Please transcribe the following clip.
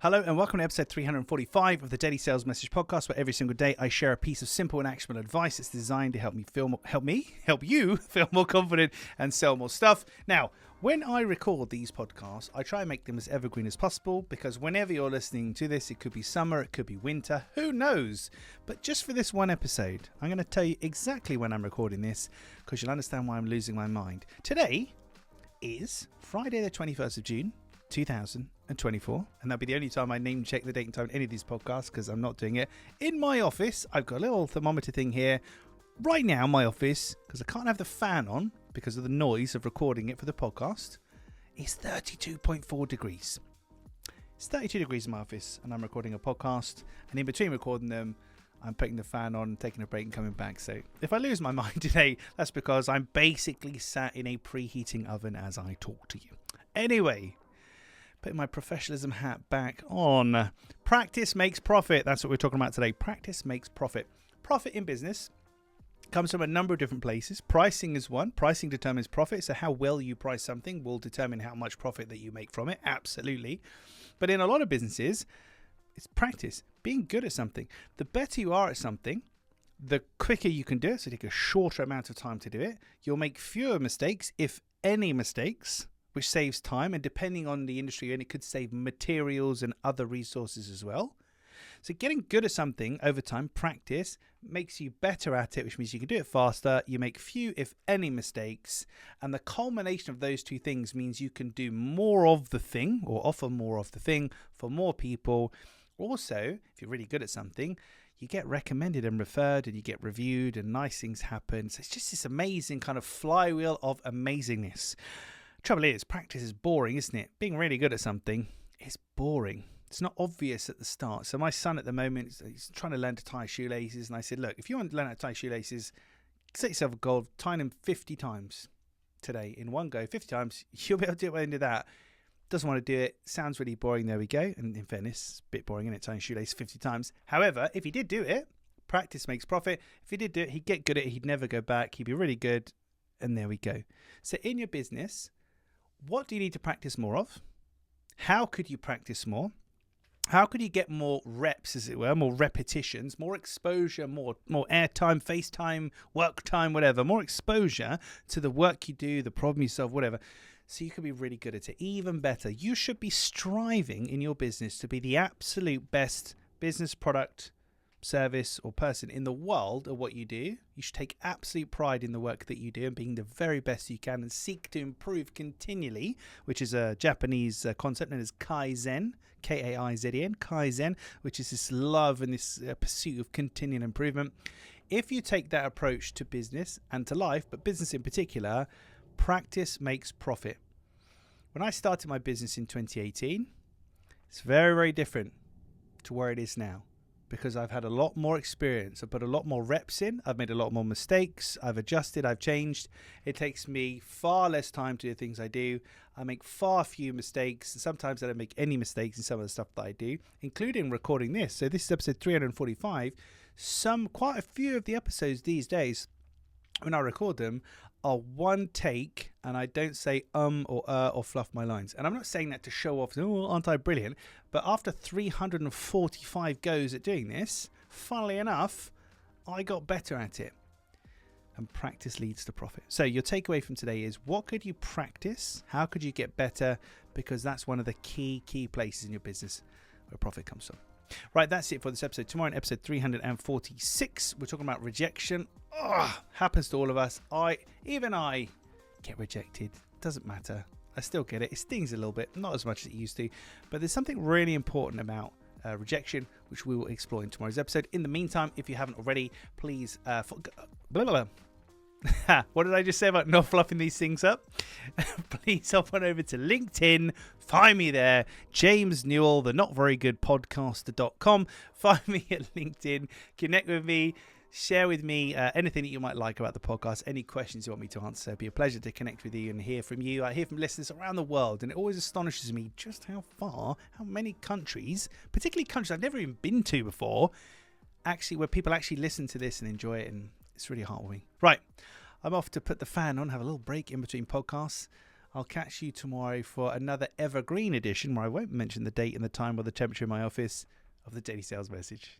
Hello and welcome to episode 345 of the Daily Sales Message Podcast, where every single day I share a piece of simple and actionable advice that's designed to help you feel more confident and sell more stuff. Now, when I record these podcasts, I try and make them as evergreen as possible because whenever you're listening to this, it could be summer, it could be winter, who knows? But just for this one episode, I'm going to tell you exactly when I'm recording this because you'll understand why I'm losing my mind. Today is Friday the 21st of June, 2024, and that'll be the only time I name check the date and time in any of these podcasts because I'm not doing it. In my office, I've got a little thermometer thing here. Right now, my office, because I can't have the fan on because of the noise of recording it for the podcast, is 32.4 degrees. It's 32 degrees in my office, and I'm recording a podcast, and in between recording them, I'm putting the fan on, taking a break and coming back. So if I lose my mind today, that's because I'm basically sat in a preheating oven as I talk to you. Anyway, putting my professionalism hat back on. Practice makes profit. That's what we're talking about today. Practice makes profit. Profit in business comes from a number of different places. Pricing is one. Pricing determines profit. So how well you price something will determine how much profit that you make from it. Absolutely. But in a lot of businesses, it's practice. Being good at something. The better you are at something, the quicker you can do it. So take a shorter amount of time to do it. You'll make fewer mistakes, if any mistakes, which saves time, and depending on the industry, and it could save materials and other resources as well. So getting good at something over time, practice, makes you better at it, which means you can do it faster, you make few, if any, mistakes, and the culmination of those two things means you can do more of the thing, or offer more of the thing, for more people. Also, if you're really good at something, you get recommended and referred, and you get reviewed, and nice things happen. So it's just this amazing kind of flywheel of amazingness. Trouble is, practice is boring, isn't it? Being really good at something is boring. It's not obvious at the start. So my son at the moment, he's trying to learn to tie shoelaces. And I said, look, if you want to learn how to tie shoelaces, set yourself a goal of tying them 50 times today in one go. 50 times, you'll be able to do it by the end of that. Doesn't want to do it. Sounds really boring. There we go. And in fairness, it's a bit boring, isn't it? Tying shoelaces 50 times. However, if he did do it, practice makes profit. If he did do it, he'd get good at it. He'd never go back. He'd be really good. And there we go. So in your business, what do you need to practice more of? How could you practice more? How could you get more reps, as it were, more repetitions, more exposure, more airtime, face time, work time, whatever, more exposure to the work you do, the problem you solve, whatever, so you can be really good at it. Even better, you should be striving in your business to be the absolute best business product, service or person in the world at what you do. You should take absolute pride in the work that you do and being the very best you can and seek to improve continually, which is a Japanese concept known as Kaizen, K-A-I-Z-E-N, Kaizen, which is this love and this pursuit of continual improvement. If you take that approach to business and to life, but business in particular, practice makes profit. When I started my business in 2018, it's very, very different to where it is now. Because I've had a lot more experience. I've put a lot more reps in. I've made a lot more mistakes. I've adjusted. I've changed. It takes me far less time to do the things I do. I make far few mistakes. Sometimes I don't make any mistakes in some of the stuff that I do, including recording this. So this is episode 345. Quite a few of the episodes these days, when I record them, are one take, and I don't say or fluff my lines. And I'm not saying that to show off, oh, aren't I brilliant? But after 345 goes at doing this, funnily enough, I got better at it. And practice leads to profit. So your takeaway from today is, what could you practice? How could you get better? Because that's one of the key places in your business where profit comes from. Right, that's it for this episode. Tomorrow in episode 346, we're talking about rejection. Happens to all of us. Even I get rejected. Doesn't matter. I still get it. It stings a little bit, not as much as it used to. But there's something really important about rejection, which we will explore in tomorrow's episode. In the meantime, if you haven't already, please... What did I just say about not fluffing these things up? Please hop on over to LinkedIn. Find me there. James Newell, the not very good podcaster.com. Find me at LinkedIn. Connect with me. Share with me anything that you might like about the podcast, any questions you want me to answer. It'd be a pleasure to connect with you and hear from you. I hear from listeners around the world, and it always astonishes me just how many countries, particularly countries I've never even been to before, actually where people actually listen to this and enjoy it, and it's really heartwarming. Right, I'm off to put the fan on, have a little break in between podcasts. I'll catch you tomorrow for another evergreen edition where I won't mention the date and the time or the temperature in my office of the Daily Sales Message.